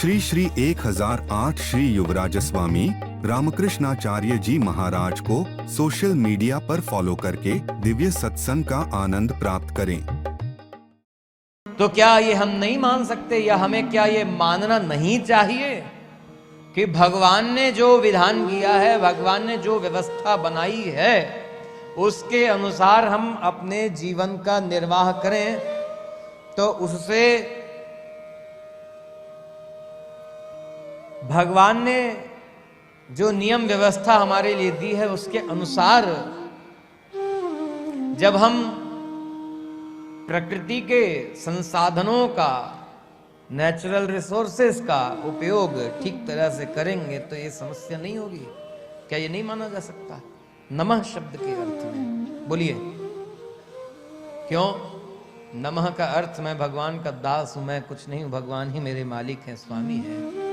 श्री श्री 1008 श्री युवराज स्वामी रामकृष्णाचार्य जी महाराज को social media पर follow करके दिव्य सत्संग का आनंद प्राप्त करें। तो क्या ये हम नहीं मान सकते, या हमें क्या ये मानना नहीं चाहिए कि भगवान ने जो विधान किया है, भगवान ने जो व्यवस्था बनाई है, उसके अनुसार हम अपने जीवन का निर्वाह करें, तो उससे भगवान ने जो नियम व्यवस्था हमारे लिए दी है उसके अनुसार जब हम प्रकृति के संसाधनों का, नेचुरल रिसोर्सेस का उपयोग ठीक तरह से करेंगे तो ये समस्या नहीं होगी। क्या ये नहीं माना जा सकता? नमः शब्द के अर्थ में बोलिए, क्यों? नमः का अर्थ मैं भगवान का दास हूं, मैं कुछ नहीं हूं, भगवान ही मेरे मालिक हैं, स्वामी हैं।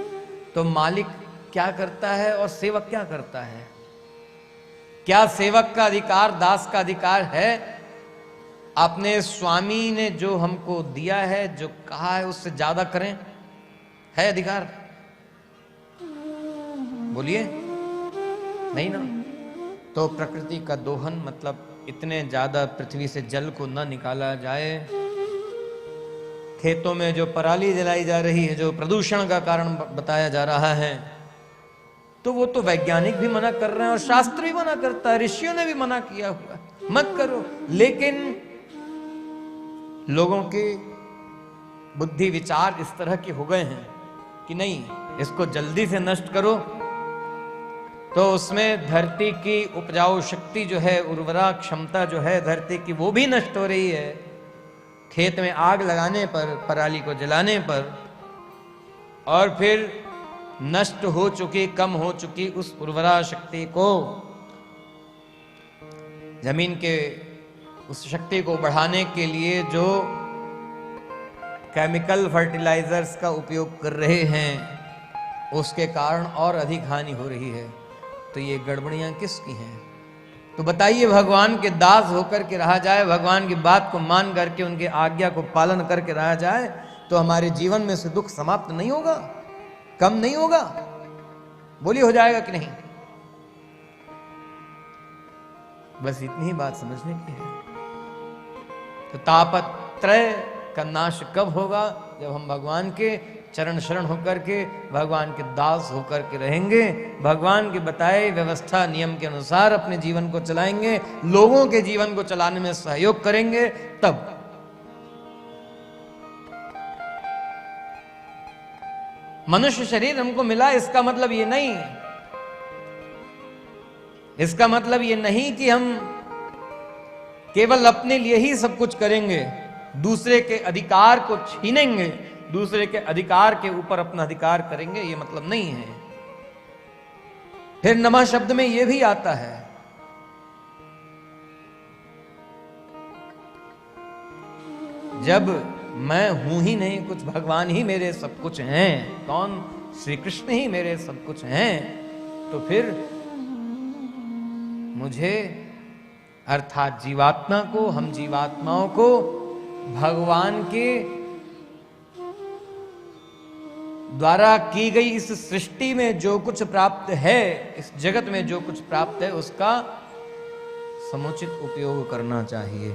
तो मालिक क्या करता है और सेवक क्या करता है? क्या सेवक का अधिकार दास का अधिकार है? अपने स्वामी ने जो हमको दिया है, जो कहा है, उससे ज्यादा करें, है अधिकार? बोलिए, नहीं ना। तो प्रकृति का दोहन मतलब इतने ज्यादा पृथ्वी से जल को न निकाला जाए, खेतों में जो पराली जलाई जा रही है, जो प्रदूषण का कारण बताया जा रहा है, तो वो तो वैज्ञानिक भी मना कर रहे हैं और शास्त्र भी मना करता है, ऋषियों ने भी मना किया हुआ, मत करो। लेकिन लोगों के बुद्धि विचार इस तरह के हो गए हैं कि नहीं, इसको जल्दी से नष्ट करो, तो उसमें धरती की उपजाऊ शक्ति जो है, उर्वरा क्षमता जो है धरती की, वो भी नष्ट हो रही है। खेत में आग लगाने पर, पराली को जलाने पर, और फिर नष्ट हो चुकी, कम हो चुकी उस उर्वरा शक्ति को, जमीन के उस शक्ति को बढ़ाने के लिए जो केमिकल फर्टिलाइजर्स का उपयोग कर रहे हैं, उसके कारण और अधिक हानि हो रही है। तो ये गड़बड़ियां किसकी हैं? तो बताइए, भगवान के दास होकर के रहा जाए, भगवान की बात को मान करके उनके आज्ञा को पालन करके रहा जाए, तो हमारे जीवन में से दुख समाप्त नहीं होगा, कम नहीं होगा? बोलिए, हो जाएगा कि नहीं? बस इतनी ही बात समझने की है। तो तापत्रय का नाश कब होगा? जब हम भगवान के चरण शरण होकर के, भगवान के दास होकर के रहेंगे, भगवान के बताए व्यवस्था नियम के अनुसार अपने जीवन को चलाएंगे, लोगों के जीवन को चलाने में सहयोग करेंगे, तब। मनुष्य शरीर हमको मिला, इसका मतलब ये नहीं, इसका मतलब ये नहीं कि हम केवल अपने लिए ही सब कुछ करेंगे, दूसरे के अधिकार को छीनेंगे, दूसरे के अधिकार के ऊपर अपना अधिकार करेंगे, ये मतलब नहीं है। फिर नमः शब्द में यह भी आता है, जब मैं हूं ही नहीं कुछ, भगवान ही मेरे सब कुछ हैं, कौन? श्री कृष्ण ही मेरे सब कुछ हैं, तो फिर मुझे अर्थात जीवात्मा को, हम जीवात्माओं को भगवान के द्वारा की गई इस सृष्टि में जो कुछ प्राप्त है, इस जगत में जो कुछ प्राप्त है, उसका समुचित उपयोग करना चाहिए।